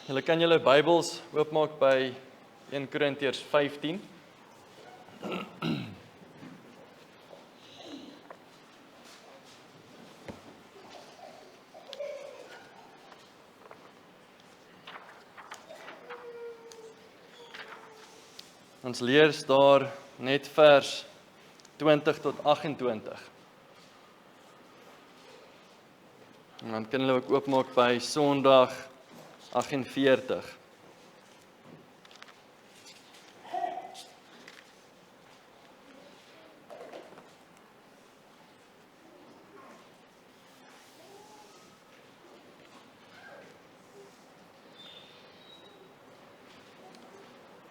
Julle kan julle Bybels oopmaak by 1 Korintiërs 15. Ons lees daar net vers 20 tot 28. En dan kan julle ook oopmaak by Sondag 48.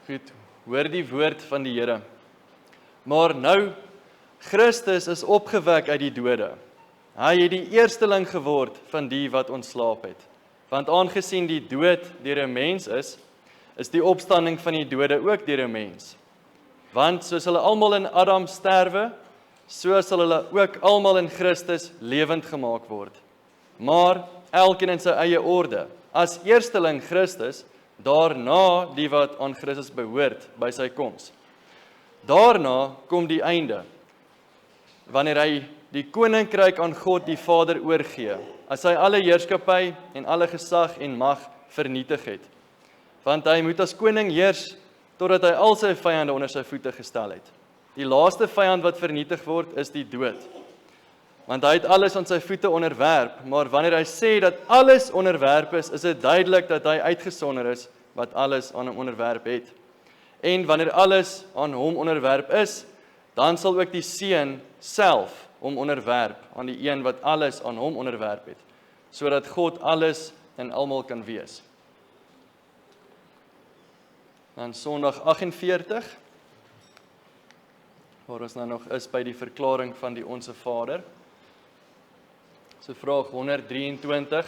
Goed, hoor die woord van die Here. Maar nou, Christus is opgewek uit die dode. Hy het die eersteling geword van die wat ontslaap het. Want aangesien die dood deur 'n mens is die opstanding van die dode ook deur 'n mens. Want soos hulle almal in Adam sterwe, so sal hulle ook almal in Christus lewend gemaak word. Maar elkeen in sy eie orde. As eersteling Christus, daarna die wat aan Christus behoort by sy koms. Daarna kom die einde, wanneer hy die koninkryk aan God die Vader oorgee, as hy alle heerskappy en alle gesag en mag vernietig het. Want hy moet as koning heers, totdat hy al sy vyande onder sy voete gestel het. Die laaste vyand wat vernietig word, is die dood. Want hy het alles aan sy voete onderwerp, maar wanneer hy sê dat alles onderwerp is dit duidelik dat hy uitgesonder is, wat alles aan hom onderwerp het. En wanneer alles aan hom onderwerp is, dan sal ook die Seun self hom onderwerp aan die een wat alles aan hom onderwerp het, sodat God alles en almal kan wees. Dan Sondag 48, waar ons nou nog is by die verklaring van die Onse Vader. So vraag 123,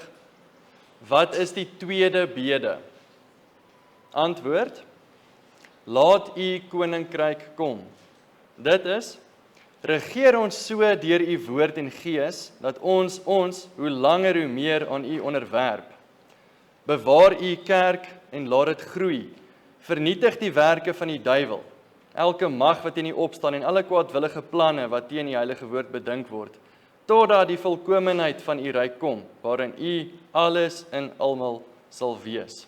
wat is die tweede bede? Antwoord, laat u koninkryk kom. Dit is, regeer ons so deur u woord en gees, dat ons hoe langer hoe meer aan u onderwerp. Bewaar u kerk en laat dit groei. Vernietig die werke van die duiwel, elke mag wat in u opstaan en alle kwaadwillige planne wat teen die heilige woord bedink word, totdat die volkomenheid van u ryk kom, waarin u alles en almal sal wees.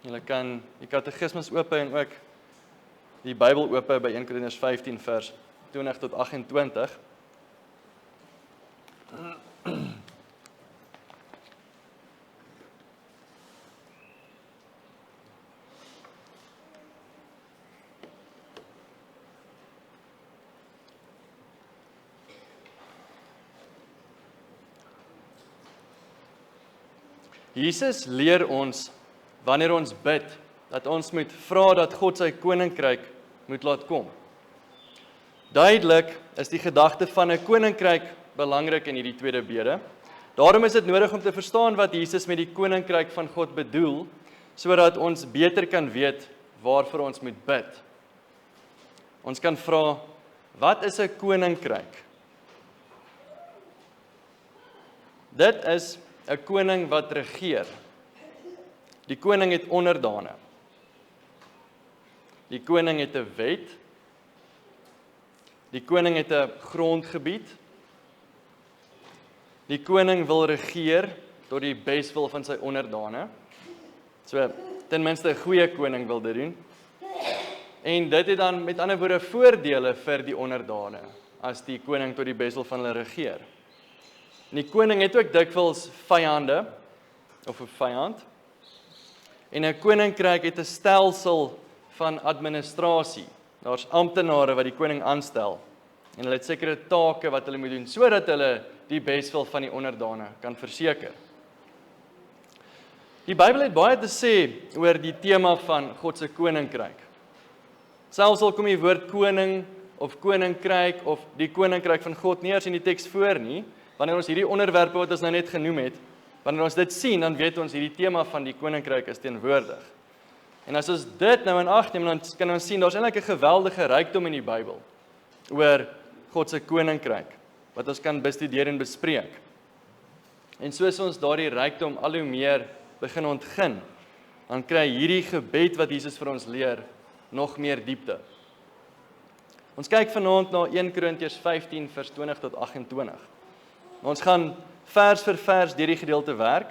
Julle kan die katekismes oop en ook die Bybel oop by 1 Korintiërs 15 vers 20 tot 28. Jesus leer ons, wanneer ons bid, dat ons moet vra dat God sy koninkryk moet laat kom. Duidelik is die gedagte van 'n koninkryk belangrik in hierdie tweede bede. Daarom is dit nodig om te verstaan wat Jesus met die koninkryk van God bedoel, sodat ons beter kan weet waarvoor ons moet bid. Ons kan vra, wat is 'n koninkryk? Dit is 'n koning wat regeer. Die koning het onderdane. Die koning het 'n wet. Die koning het 'n grondgebied. Die koning wil regeer tot die beswil van sy onderdane. So, ten minste 'n goeie koning wil dit doen. En dit het dan met ander woorde voordele vir die onderdane, as die koning tot die beswil van hulle regeer. En die koning het ook dikwels vyande, of 'n vyand. En 'n koninkryk het 'n stelsel van administrasie. Daar's amptenare wat die koning aanstel. En hulle het sekere take wat hulle moet doen, sodat hulle die beswil van die onderdane kan verseker. Die Bybel het baie te sê oor die tema van God se koninkryk. Selfs al kom die woord koning, of koninkryk, of die koninkryk van God nie eers in die teks voor nie, wanneer ons hierdie onderwerpe wat ons nou net genoem het, wanneer ons dit sien, dan weet ons hierdie tema van die koninkryk is teenwoordig. En as ons dit nou in ag neem, dan kan ons sien, daar's eintlik 'n geweldige rykdom in die Bybel oor God se koninkryk, wat ons kan bestudeer en bespreek. En soos ons daardie rykdom al hoe meer begin ontgin, dan kry hierdie gebed wat Jesus vir ons leer, nog meer diepte. Ons kyk vanaand na 1 Korintiërs 15 vers 20 tot 28. Ons gaan vers vir vers deur die gedeelte werk.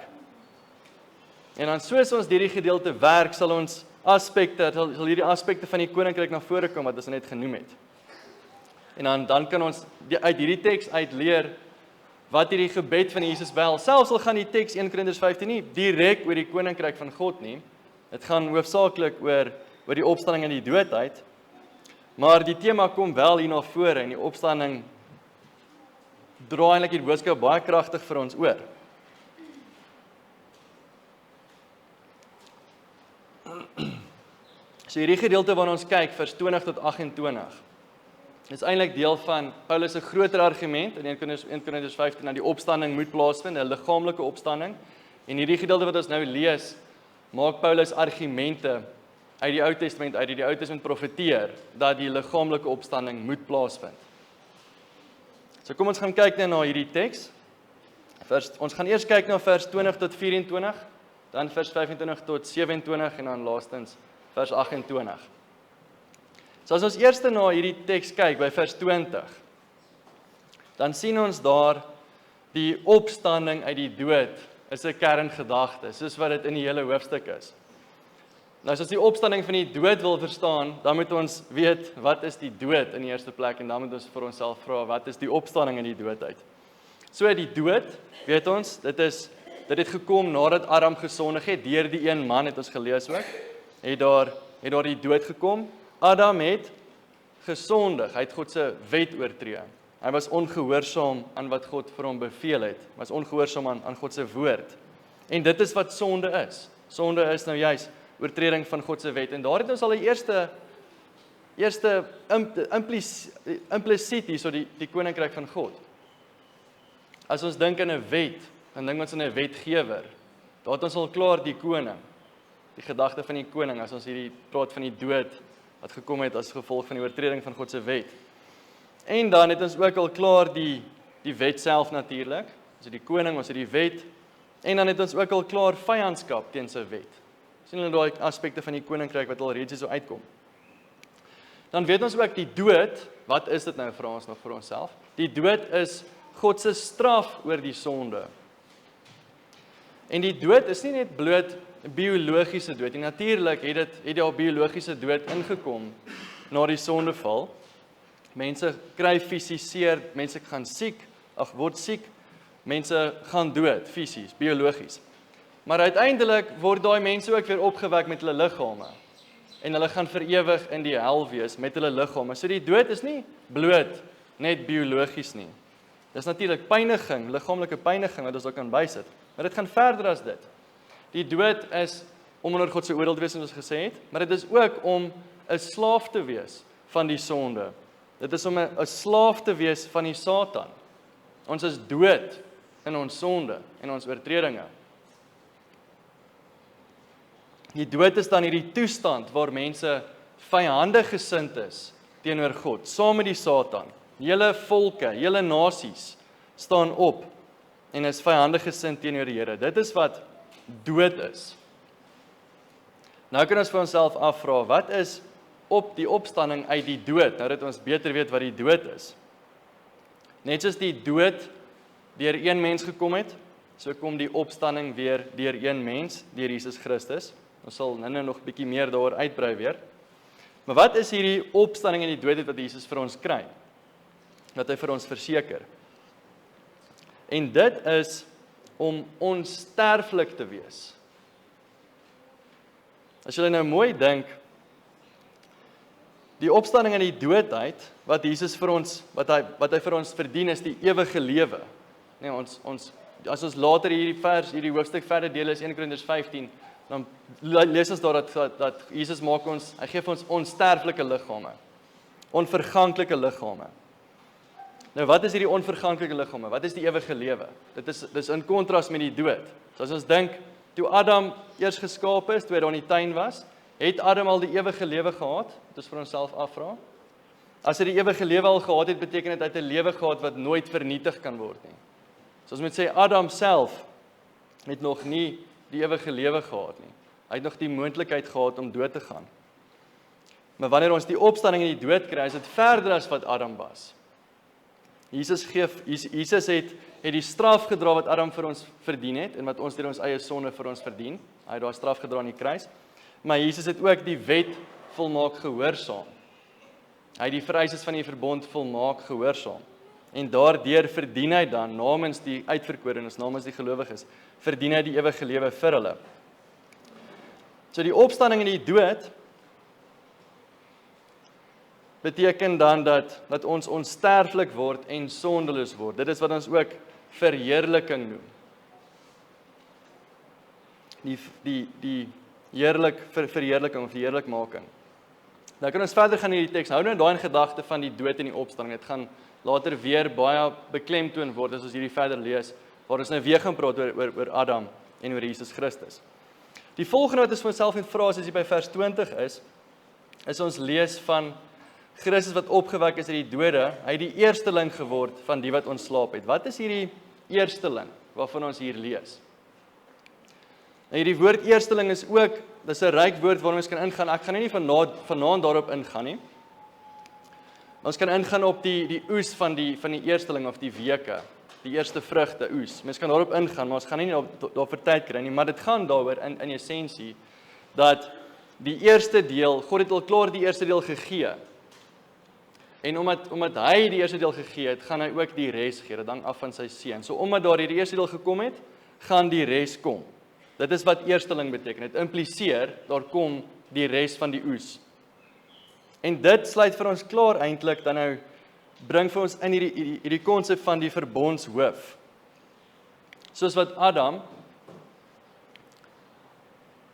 En dan soos ons deur die gedeelte werk, sal sal hierdie aspekte van die koninkryk na vore kom wat ons net genoem het. En dan kan ons uit hierdie teks uitleer wat hierdie gebed van Jesus behels. Selfs al gaan die teks 1 Korintiërs 15 nie direk oor die koninkryk van God nie. Dit gaan hoofsaaklik oor die opstanding uit die dood uit. Maar die tema kom wel hier na vore en die opstanding dra eintlik die boodskap baie kragtig vir ons oor. So hierdie gedeelte waarna ons kyk, vers 20 tot 28, is eintlik deel van Paulus se groter argument in 1 Korintiërs 15 dat die opstanding moet plaasvind, 'n liggaamlike opstanding. En hierdie gedeelte wat ons nou lees, maak Paulus argumente uit die Ou Testament, uit die Ou Testament profeteer dat die liggaamlike opstanding moet plaasvind. So kom ons gaan kyk nou na hierdie teks. Ons gaan eers kyk na vers 20 tot 24, dan vers 25 tot 27 en dan laastens vers 28. So as ons eers na hierdie teks kyk by vers 20, dan sien ons daar die opstanding uit die dood is 'n kerngedagte, soos wat dit in die hele hoofstuk is. Nou as ons die opstanding van die dood wil verstaan, dan moet ons weet wat is die dood in die eerste plek en dan moet ons vir onsself vra wat is die opstanding uit die dood uit. So die dood, weet ons, dit het gekom nadat Adam gesondig het, deur die een man het ons gelees ook, het daar die dood gekom. Adam het gesondig, hy het God se wet oortree. Hy was ongehoorsaam aan wat God vir hom beveel het, was ongehoorsaam aan God se woord. En dit is wat sonde is. Sonde is nou juis oortreding van God se wet. En daar het ons al die eerste implisiet hierso die koninkryk van God. As ons dink aan 'n wet, dan dink ons aan 'n wetgewer. Daar het ons al klaar die koning, die gedagte van die koning, as ons hierdie praat van die dood wat gekom het as gevolg van die oortreding van God se wet. En dan het ons ook al klaar die wet self natuurlik, ons het die koning, ons het die wet, en dan het ons ook al klaar vyandskap teen sy wet. Sien julle daai aspekte van die koninkryk wat al reeds hier so uitkom. Dan weet ons ook die dood, wat is dit nou, vra ons nog vir onsself? Die dood is God se straf oor die sonde. En die dood is nie net bloot biologiese dood. En natuurlik het daar biologiese dood ingekom na die sondeval. Mense kry fisiseer, mense gaan word siek, mense gaan dood, fisies, biologies. Maar uiteindelik word daai mense ook weer opgewek met hulle liggame. En hulle gaan vir ewig in die hel wees met hulle liggame. So die dood is nie bloot net biologies nie. Dis natuurlik pyniging, liggaamlike pyniging wat ons ook kan bysit. Maar dit gaan verder as dit. Die dood is om onder God se oordeel te wees, soos ons gesê het, maar dit is ook om 'n slaaf te wees van die sonde. Dit is om 'n slaaf te wees van die Satan. Ons is dood in ons sonde en ons oortredinge. Die dood is dan hierdie toestand waar mense vyandig gesind is teenoor God, saam met die Satan. Hele volke, hele nasies staan op en is vyandig gesind teenoor die Here. Dit is wat dood is. Nou kan ons vir onsself afvra, wat is op die opstanding uit die dood, nou dat ons beter weet wat die dood is? Net soos die dood deur een mens gekom het, so kom die opstanding weer deur een mens, deur Jesus Christus. Ons sal nou nog 'n bietjie meer daaroor uitbrei weer. Maar wat is hierdie opstanding in die dood wat Jesus vir ons kry? Wat hy vir ons verseker? En dit is om onsterflik te wees. As jy nou mooi dink, die opstanding in die dood uit, wat Jesus vir ons, wat hy vir ons verdien, is die ewige lewe. Nee, as ons later hierdie hoofstuk verder deel is 1 Korintiërs 15, dan lees ons daar dat Jesus maak ons, hy gee vir ons onsterflike liggame, onverganklike liggame. Nou wat is hierdie onverganklike liggame? Wat is die ewige lewe? Dis in kontras met die dood. So as ons dink, toe Adam eers geskaap is, toe hy daar in die tuin was, het Adam al die ewige lewe gehad? Dit is vir onsself afvra. As hy die ewige lewe al gehad het, beteken dit hy het 'n lewe gehad wat nooit vernietig kan word nie. So ons moet sê Adam self het nog nie die ewige lewe gehad nie. Hy het nog die moontlikheid gehad om dood te gaan. Maar wanneer ons die opstanding in die dood kry, is dit verder as wat Adam was. Jesus het die straf gedra wat Adam vir ons verdien het, en wat ons deur ons eie sonde vir ons verdien. Hy het daar straf gedra aan die kruis. Maar Jesus het ook die wet volmaak gehoorsaam. Hy het die vereistes van die verbond volmaak gehoorsaam. En daardeur verdien hy dan, namens die uitverkorenes, namens die gelowiges, verdien hy die ewige lewe vir hulle. So die opstanding in die dood beteken dan dat ons onsterflik word en sondeloos word. Dit is wat ons ook verheerliking noem. Die verheerliking of die heerlikmaking. Nou kan ons verder gaan in die teks. Hou nou daai in gedagte van die dood en die opstanding. Dit gaan later weer baie beklemtoon word as ons hierdie verder lees, waar ons nou weer gaan praat oor Adam en oor Jesus Christus. Die volgende wat ons vir onsself moet vra as jy by vers 20 is ons lees van Christus wat opgewek is uit die dode. Hy het die eersteling geword van die wat ontslaap het. Wat is hierdie eersteling waarvan ons hier lees? Nou hierdie woord eersteling is ook, dis 'n ryk woord waarin ons kan ingaan. Ek gaan nie vanaand daarop ingaan nie. Ons kan ingaan op die oes van die eersteling of die weke, die eerste vrugte oes. Mens kan daarop ingaan, maar ons gaan nie daarvoor tyd kry nie, maar dit gaan daaroor in essensie dat die eerste deel, God het al klaar die eerste deel gegee. En omdat hy die eerste deel gegee het, gaan hy ook die res gee. Dit hang af van sy seun. So omdat daar hierdie eerste deel gekom het, gaan die res kom. Dit is wat eersteling beteken. Dit impliseer, daar kom die res van die oes. En dit sluit vir ons klaar eintlik dan nou, bring vir ons in hierdie konsep van die verbondshoof. Soos wat Adam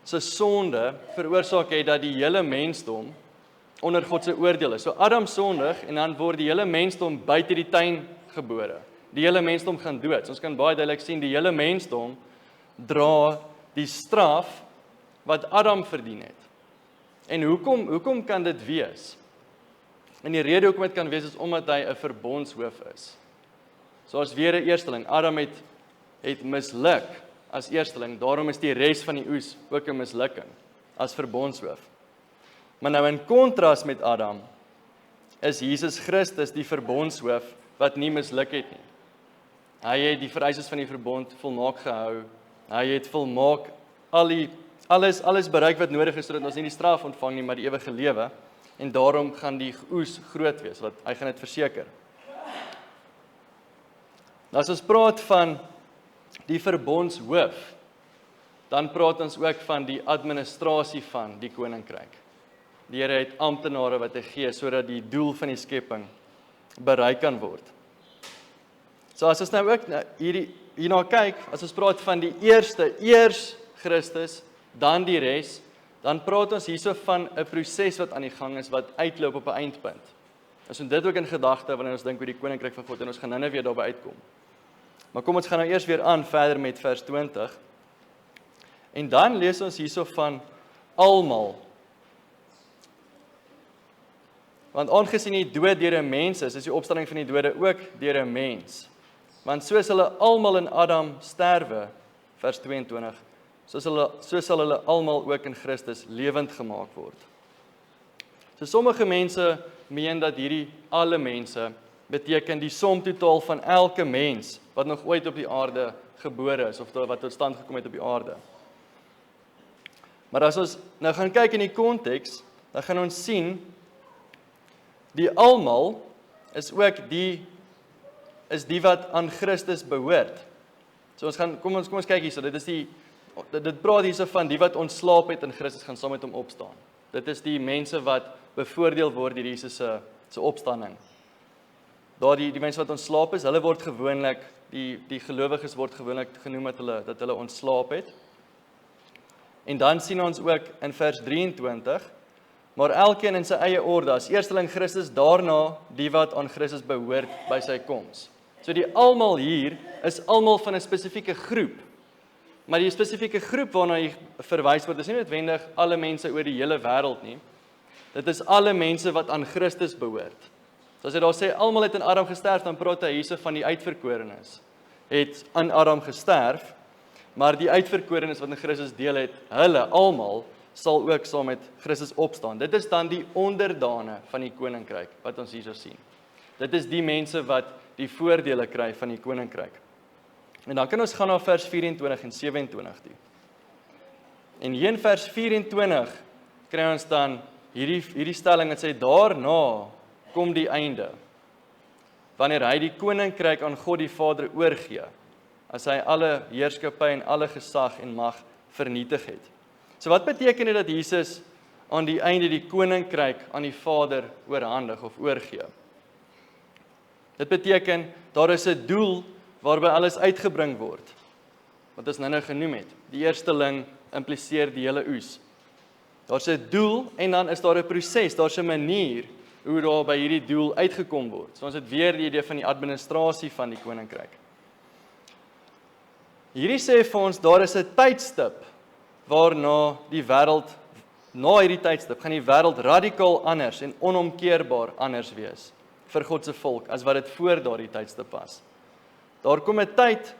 se sonde veroorsaak het dat die hele mensdom onder God se oordeel is. So Adam sondig en dan word die hele mensdom buite die tuin gebore. Die hele mensdom gaan dood. So ons kan baie duidelik sien, die hele mensdom dra die straf wat Adam verdien het. En hoekom kan dit wees? En die rede hoekom dit kan wees is omdat hy 'n verbondshoof is. So as weer 'n eersteling, Adam het misluk as eersteling, daarom is die res van die oes ook 'n mislukking as verbondshoof. Maar nou in kontras met Adam is Jesus Christus die verbondshoof wat nie misluk het nie. Hy het die vereistes van die verbond volmaak gehou. Hy het volmaak alles bereik wat nodig is sodat ons nie die straf ontvang nie, maar die ewige lewe. En daarom gaan die oes groot wees, wat hy gaan dit verseker. Nou as ons praat van die verbondshoof, dan praat ons ook van die administrasie van die koninkryk. Die Here het amptenare wat hy gee sodat die doel van die skepping bereik kan word. So as ons nou ook hierna kyk, as ons praat van die eers Christus, dan die res, dan praat ons hierso van 'n proses wat aan die gang is, wat uitloop op 'n eindpunt. Ons moet dit ook in gedagte wanneer ons dink oor die koninkryk van God, en ons gaan nou weer daarby uitkom. Maar kom ons gaan nou eers weer aan verder met vers 20. En dan lees ons hierso van almal. Want aangesien die dood deur 'n mens is die opstanding van die dode ook deur 'n mens. Want soos hulle almal in Adam sterwe, vers 22, so sal hulle almal ook in Christus lewend gemaak word. So sommige mense meen dat hierdie alle mense beteken die som totaal van elke mens wat nog ooit op die aarde gebore is, of wat tot stand gekom het op die aarde. Maar as ons nou gaan kyk in die konteks, dan gaan ons sien, die almal is ook die wat aan Christus behoort. So kom ons kyk hierso, dit praat hierso van die wat ontslaap het in Christus gaan saam met hom opstaan. Dit is die mense wat bevoordeel word deur Jesus se opstanding. Daar die mense wat ontslaap is, hulle word gewoonlik, die gelowiges word gewoonlik genoem dat hulle ontslaap het. En dan sien ons ook in vers 23, maar elkeen in sy eie orde, as eersteling Christus, daarna die wat aan Christus behoort by sy koms. So die almal hier is almal van 'n spesifieke groep. Maar die spesifieke groep waarna hy verwys word, is nie noodwendig alle mense oor die hele wêreld nie. Dit is alle mense wat aan Christus behoort. So as hy daar sê, almal het in Adam gesterf, dan praat hy hierso van die uitverkorenes. Het aan Adam gesterf, maar die uitverkorenes wat in Christus deel het, hulle almal sal ook saam met Christus opstaan. Dit is dan die onderdane van die koninkryk wat ons hierso sien. Dit is die mense wat die voordele kry van die koninkryk. En dan kan ons gaan na vers 24 en 27 toe. En hier in vers 24 kry ons dan hierdie stelling wat sê, daarna kom die einde, wanneer hy die koninkryk aan God die Vader oorgee, as hy alle heerskappy en alle gesag en mag vernietig het. So wat beteken dit dat Jesus aan die einde die koninkryk aan die Vader oorhandig of oorgee? Dit beteken, daar is 'n doel waarby alles uitgebring word, wat ons nou genoem het. Die eersteling impliseer die hele oes. Daar's 'n doel en dan is daar 'n proses, daar's 'n manier hoe daar by hierdie doel uitgekom word. So ons het weer die idee van die administrasie van die koninkryk. Hierdie sê vir ons, daar is 'n tydstip waarna die wêreld, na hierdie tydstip, gaan die wêreld radikaal anders en onomkeerbaar anders wees vir God se volk, as wat dit voor daardie tydstip was. Daar kom 'n tyd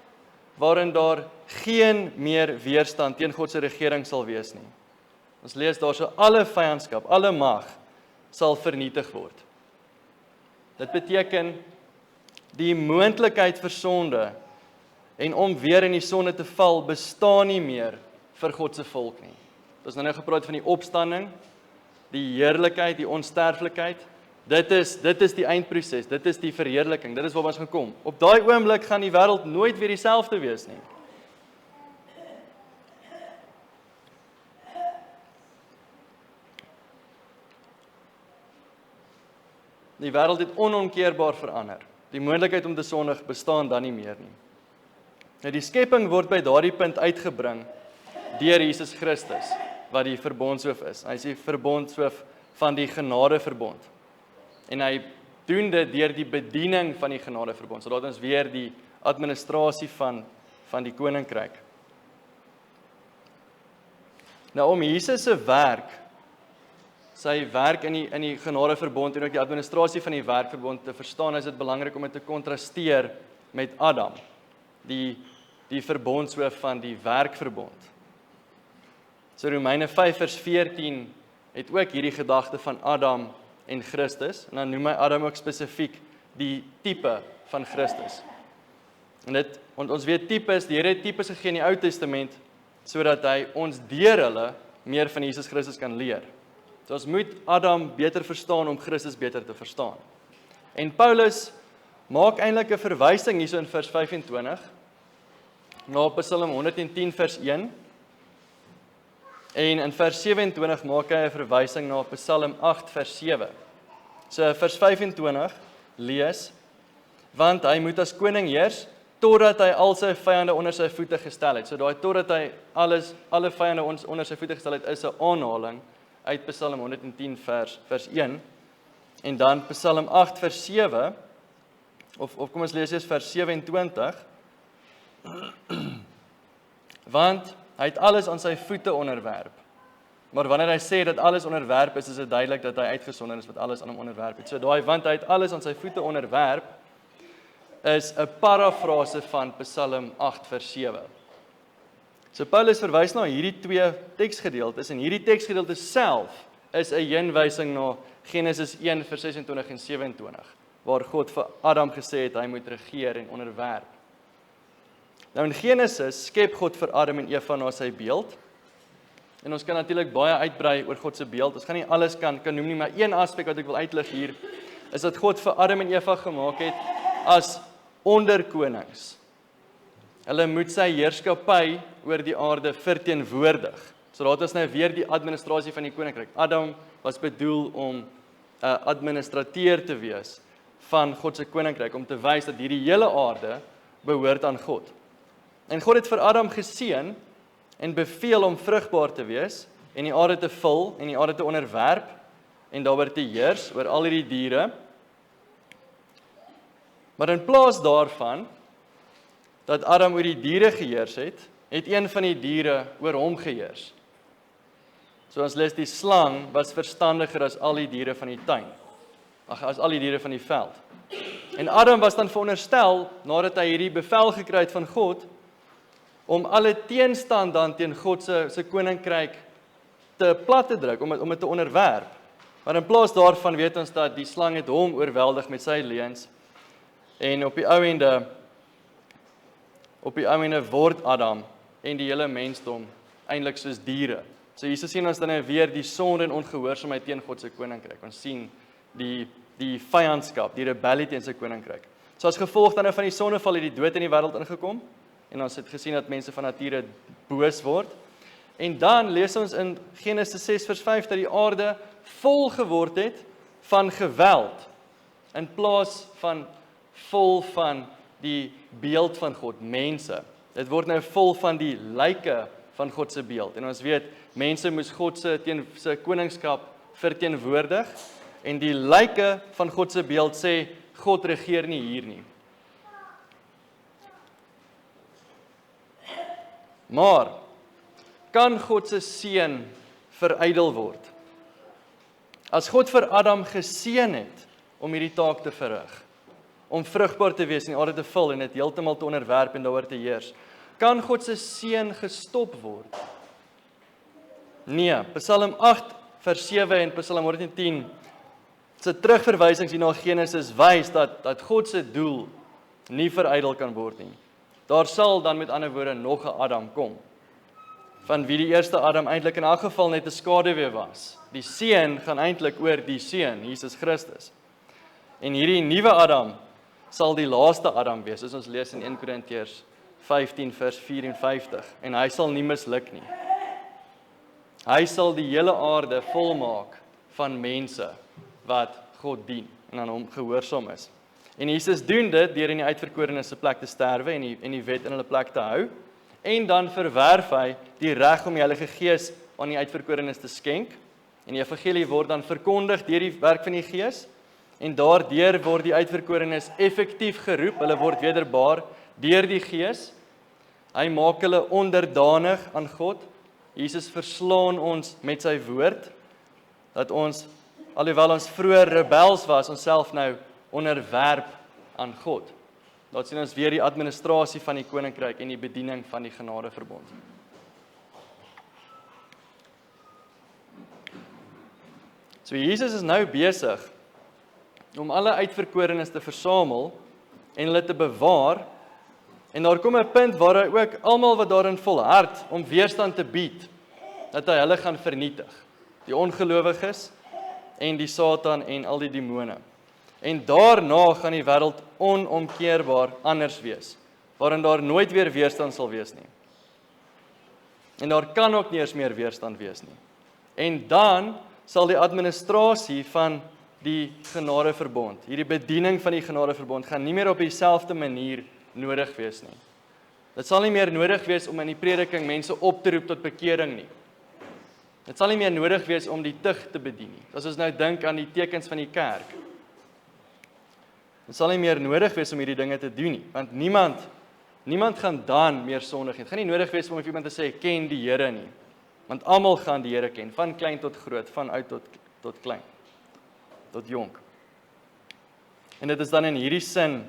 waarin daar geen meer weerstand teen God se regering sal wees nie. Ons lees daar so alle vyandskap, alle mag sal vernietig word. Dit beteken die moontlikheid vir sonde en om weer in die sonde te val bestaan nie meer vir God se volk nie. Ons het nou gepraat van die opstanding, die heerlikheid, die onsterflikheid. Dit is die eindproses, dit is die verheerliking, dit is waar ons gaan kom. Op daai oomblik gaan die wêreld nooit weer dieselfde wees nie. Die wêreld het onomkeerbaar verander. Die moontlikheid om te sondig bestaan dan nie meer nie. Nou die skepping word by daardie punt uitgebring deur Jesus Christus, wat die verbondshoof is. Hy is die verbondshoof van die genadeverbond. En hy doen dit deur die bediening van die genadeverbond. So laat ons weer die administrasie van die koninkryk. Nou om Jesus se werk, sy werk in die genadeverbond en ook die administrasie van die werkverbond te verstaan, is dit belangrik om dit te kontrasteer met Adam, die verbondshoof van die werkverbond. So Romeine 5 vers 14 het ook hierdie gedagte van Adam en Christus, en dan noem hy Adam ook spesifiek die tipe van Christus. En ons weet tipes, die Here het tipes gegee in die Ou Testament, sodat hy ons deur hulle meer van Jesus Christus kan leer. So ons moet Adam beter verstaan om Christus beter te verstaan. En Paulus maak eintlik 'n verwysing hierso in vers 25, na Psalm 110 vers 1, en in vers 27 maak hy 'n verwysing na Psalm 8 vers 7. So vers 25 lees, want hy moet as koning heers, totdat hy al sy vyande onder sy voete gestel het. So daai totdat hy alle vyande onder sy voete gestel het, is 'n aanhaling uit Psalm 110 vers 1. En dan Psalm 8 vers 7, of kom ons lees eers vers 27, want hy het alles aan sy voete onderwerp. Maar wanneer hy sê dat alles onderwerp is dit duidelik dat hy uitgesonder is wat alles aan hom onderwerp het. So daai want hy het alles aan sy voete onderwerp is 'n parafrase van Psalm 8 vers 7. So Paulus verwys na hierdie twee teksgedeeltes en hierdie teksgedeelte self is 'n heenwysing na Genesis 1 vers 26 en 27 waar God vir Adam gesê het hy moet regeer en onderwerp. Nou in Genesis skep God vir Adam en Eva na sy beeld. En ons kan natuurlik baie uitbrei oor God se beeld. Ons gaan nie alles kan noem nie, maar een aspek wat ek wil uitlig hier is dat God vir Adam en Eva gemaak het as onderkonings. Hulle moet sy heerskappy oor die aarde verteenwoordig. So daar is nou weer die administrasie van die koninkryk. Adam was bedoel om 'n administrateur te wees van God se koninkryk, om te wys dat hierdie hele aarde behoort aan God. En God het vir Adam geseën en beveel om vrugbaar te wees en die aarde te vul en die aarde te onderwerp en daaroor te heers oor al hierdie diere. Maar in plaas daarvan dat Adam oor die diere geheers het een van die diere oor hom geheers. So ons lees die slang was verstandiger as al die diere van die tuin. As al die diere van die veld. En Adam was dan veronderstel, nadat hy hierdie bevel gekry het van God, om alle teenstand dan teen God se koninkryk te plat te druk, om dit te onderwerp. Maar in plaas daarvan weet ons dat die slang het hom oorweldig met sy leuns, en op die ou ende word Adam en die hele mensdom eintlik soos diere. So Jesus sien ons dan nou weer die sonde en ongehoorsaamheid teen God se koninkryk. Ons sien die vyandskap, die rebellie teen sy koninkryk. So as gevolg dan nou van die sondeval het die dood in die wêreld ingekom, en ons het gesien dat mense van nature boos word. En dan lees ons in Genesis 6 vers 5 dat die aarde vol geword het van geweld, in plaas van vol van die beeld van God, mense. Dit word nou vol van die lyke van God se beeld. En ons weet, mense moes God se koningskap verteenwoordig, en die lyke van God se beeld sê, God regeer nie hier nie. Maar, kan God se seën verydel word? As God vir Adam geseën het om hierdie taak te verrig, om vrugbaar te wees en die aarde te vul en dit heeltemal te onderwerp en daaroor te heers, kan God se seën gestop word? Nee, Psalm 8 vers 7 en Psalm 110 se terugverwysings hier na Genesis wys dat God se doel nie verydel kan word nie. Daar sal dan met ander woorde nog 'n Adam kom, van wie die eerste Adam eintlik in elk geval net 'n skaduwee was. Die seën gaan eintlik oor die seun, Jesus Christus. En hierdie nuwe Adam sal die laaste Adam wees, soos ons lees in 1 Korintiërs 15 vers 54, en hy sal nie misluk nie. Hy sal die hele aarde volmaak van mense wat God dien en aan hom gehoorsaam is. En Jesus doen dit deur in die uitverkorenes se plek te sterwe en die wet in hulle plek te hou, en dan verwerf hy die reg om die Heilige Gees aan die uitverkorenes te skenk, en die evangelie word dan verkondig deur die werk van die Gees, en daardeur word die uitverkorenes effektief geroep, hulle word wederbaar deur die Gees. Hy maak hulle onderdanig aan God. Jesus verslaan ons met sy woord, dat ons, alhoewel ons vroeër rebels was, onsself nou onderwerp aan God. Daar sien ons weer die administrasie van die koninkryk en die bediening van die genadeverbond. So Jesus is nou besig om alle uitverkorenes te versamel en hulle te bewaar, en daar kom 'n punt waar hy ook almal wat daarin volhard om weerstand te bied, dat hy hulle gaan vernietig. Die ongelowiges en die Satan en al die demone. En daarna gaan die wêreld onomkeerbaar anders wees, waarin daar nooit weer weerstand sal wees nie. En daar kan ook nie eens meer weerstand wees nie. En dan sal die administrasie van die genadeverbond, hierdie bediening van die genadeverbond, gaan nie meer op dieselfde manier nodig wees nie. Dit sal nie meer nodig wees om in die prediking mense op te roep tot bekering nie. Dit sal nie meer nodig wees om die tug te bedien nie. As ons nou dink aan die tekens van die kerk. Dit sal nie meer nodig wees om hierdie dinge te doen nie, want niemand gaan dan meer sondig nie. Dit gaan nie nodig wees om vir iemand te sê, ken die Here nie. Want almal gaan die Here ken, van klein tot groot, van oud tot klein, tot jonk. En dit is dan in hierdie sin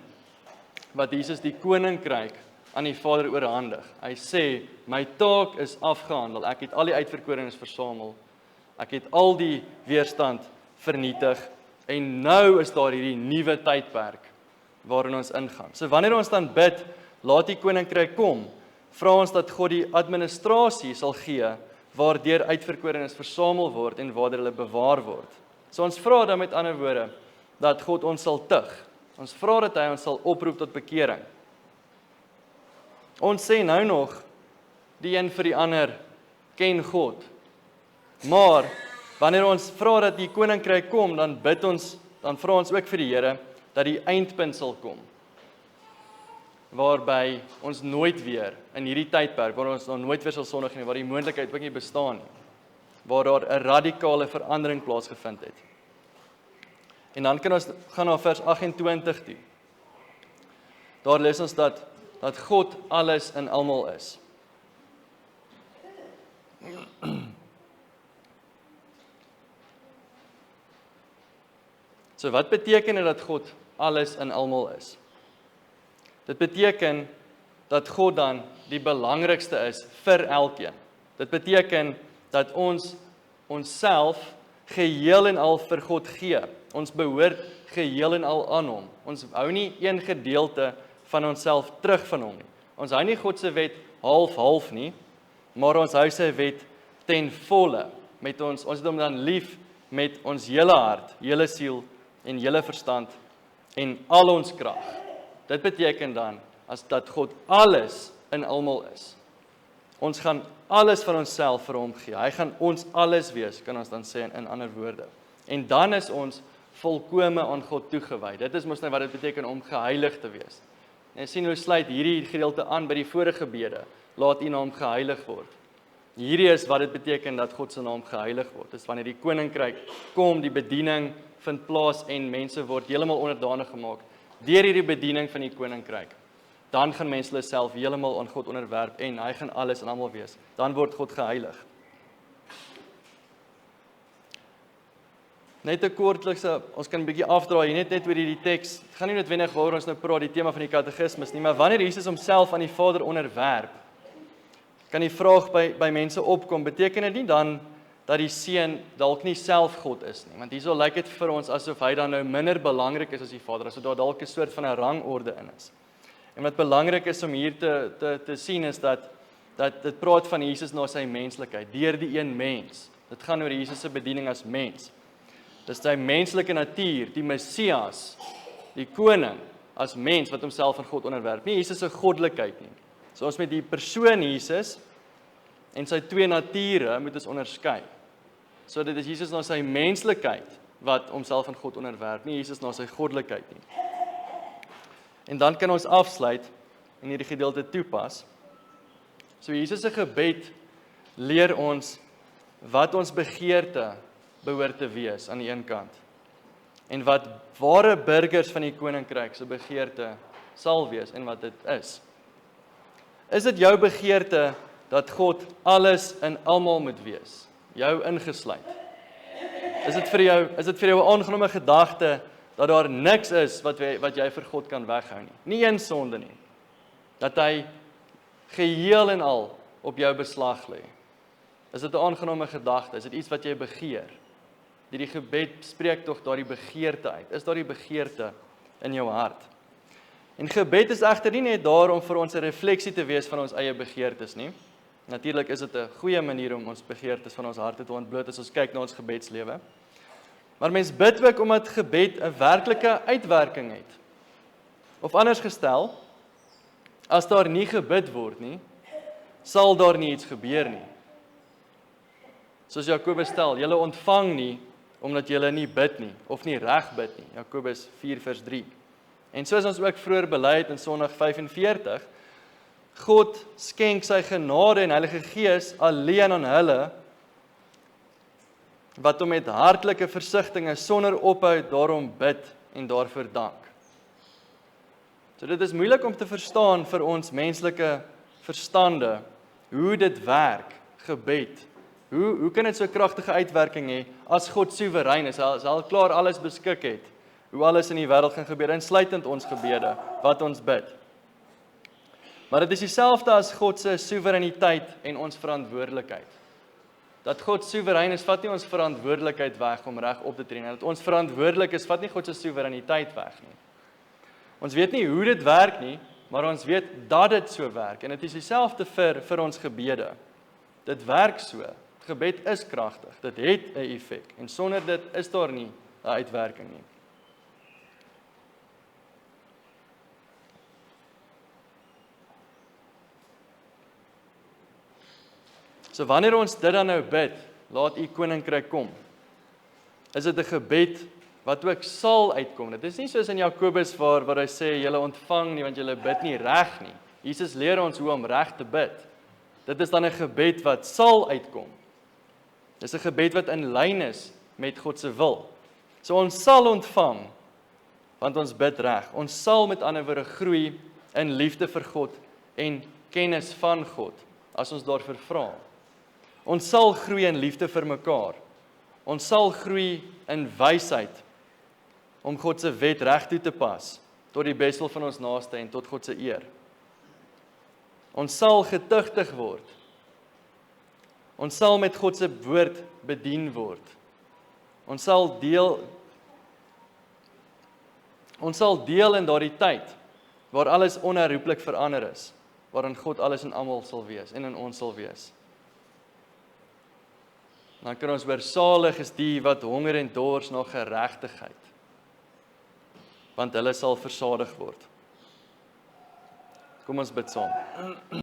wat Jesus die koninkryk aan die Vader oorhandig. Hy sê, my taak is afgehandel, ek het al die uitverkorenes versamel, ek het al die weerstand vernietig, en nou is daar hierdie nuwe tydperk waarin ons ingaan. So wanneer ons dan bid, laat die koninkryk kom, vra ons dat God die administrasie sal gee, waardeur uitverkorenes versamel word en waardeur hulle bewaar word. So ons vra dan met ander woorde, dat God ons sal tug. Ons vra dat hy ons sal oproep tot bekering. Ons sê nou nog, die een vir die ander, ken God. Maar, wanneer ons vra dat die koninkryk kom, dan bid ons, dan vra ons ook vir die Here, dat die eindpunt sal kom. Waarby ons nooit weer, in hierdie tydperk, waar ons nooit weer sal sondig nie, waar die moontlikheid ook nie bestaan nie, waar daar 'n radikale verandering plaasgevind het. En dan kan ons gaan na vers 28 toe. Daar lees ons dat God alles in almal is. So wat beteken dit dat God alles in almal is? Dit beteken dat God dan die belangrikste is vir elkeen. Dit beteken dat ons onsself geheel en al vir God gee. Ons behoort geheel en al aan hom. Ons hou nie een gedeelte van onsself terug van hom nie. Ons hou nie God se wet half nie, maar ons hou sy wet ten volle. Ons het hom dan lief met ons hele hart, hele siel en hele verstand en al ons krag. Dit beteken dan as dat God alles in almal is. Ons gaan alles van onsself vir hom gee. Hy gaan ons alles wees, kan ons dan sê in ander woorde. En dan is ons volkome aan God toegewy. Dit is mos nou wat dit beteken om geheilig te wees. En sien hoe sluit hierdie gedeelte aan by die vorige gebede. Laat u naam geheilig word. Hierdie is wat dit beteken dat God se naam geheilig word. Dis wanneer die koninkryk kom, die bediening vind plaas en mense word heeltemal onderdanig gemaak deur hierdie bediening van die koninkryk. Dan gaan mense hulle self heeltemal aan God onderwerp en hy gaan alles en almal wees. Dan word God geheilig. Net 'n kortlikse, ons kan 'n bietjie afdraai net oor hierdie teks. Dit gaan nie noodwendig waaroor ons nou praat, die tema van die katekismus nie, maar wanneer Jesus homself aan die Vader onderwerp, kan die vraag by mense opkom, beteken dit nie dan dat die Seun dalk nie self God is nie? Want hierso lyk dit vir ons asof hy dan nou minder belangrik is as die Vader, asof daar dalk 'n soort van 'n rangorde in is. En wat belangrik is om hier te sien is dat dit praat van Jesus na sy menslikheid, deur die een mens. Dit gaan oor Jesus se bediening as mens. Dis sy menslike natuur, die Messias, die koning, as mens wat homself aan God onderwerp. Nie Jesus se goddelikheid nie. So ons met die persoon Jesus en sy twee nature moet ons onderskei. So dit is Jesus na sy menslikheid wat homself aan God onderwerp, nie Jesus na sy goddelikheid nie. En dan kan ons afsluit en hierdie gedeelte toepas. So Jesus se gebed leer ons wat ons begeerte behoort te wees aan die een kant. En wat ware burgers van die koninkryk se begeerte sal wees en wat dit is. Is dit jou begeerte dat God alles in almal moet wees, jou ingesluit? Is dit vir jou 'n aangename gedagte dat daar niks is wat jy vir God kan weghou nie? Nie een sonde nie. Dat hy geheel en al op jou beslag lê. Is dit 'n aangename gedagte? Is dit iets wat jy begeer? Die gebed spreek tog daardie begeerte uit. Is daardie begeerte in jou hart? En gebed is egter nie net daar om vir ons 'n refleksie te wees van ons eie begeertes nie. Natuurlik is dit 'n goeie manier om ons begeertes van ons harte te ontbloot as ons kyk na ons gebedslewe. Maar mens bid ook omdat gebed 'n werklike uitwerking het. Of anders gestel, as daar nie gebid word nie, sal daar nie iets gebeur nie. Soos Jakobus stel, julle ontvang nie omdat julle nie bid nie, of nie reg bid nie. Jakobus 4 vers 3. En soos ons ook vroeër bely het in Sondag 45, God skenk sy genade en Heilige Gees alleen aan hulle wat hom met hartlike versigtings sonder ophou daarom bid en daarvoor dank. So dit is moeilik om te verstaan vir ons menslike verstande hoe dit werk, gebed. Hoe kan dit so 'n kragtige uitwerking hê as God soewerein is, as hy al klaar alles beskik het, hoe alles in die wêreld gaan gebeur, insluitend ons gebede, wat ons bid. Maar dit is dieselfde as God se soewereiniteit en ons verantwoordelikheid. Dat God soewerein is, vat nie ons verantwoordelikheid weg om reg op te tree, en dat ons verantwoordelik is, vat nie God se soewereiniteit weg nie. Ons weet nie hoe dit werk nie, maar ons weet dat dit so werk, en dit is dieselfde vir ons gebede. Dit werk so. Gebed is kragtig, dit het 'n effek, en sonder dit is daar nie 'n uitwerking nie. So wanneer ons dit dan nou bid, laat u koninkryk kom, is dit 'n gebed wat ook sal uitkom. Dit is nie soos in Jakobus waar hy sê, julle ontvang nie, want julle bid nie reg nie. Jesus leer ons hoe om reg te bid. Dit is dan 'n gebed wat sal uitkom. Dis 'n gebed wat in lyn is met God se wil. So ons sal ontvang, want ons bid reg. Ons sal met ander woorde groei in liefde vir God en kennis van God, as ons daarvoor vra. Ons sal groei in liefde vir mekaar. Ons sal groei in wysheid, om God se wet reg toe te pas, tot die beswil van ons naaste en tot God se eer. Ons sal getugtig word. Ons sal met God se woord bedien word. Ons sal deel in daardie tyd waar alles onherroepelik verander is, waarin God alles in almal sal wees en in ons sal wees. Dan kan ons hoor, salig is die wat honger en dors na geregtigheid, want hulle sal versadig word. Kom ons bid saam.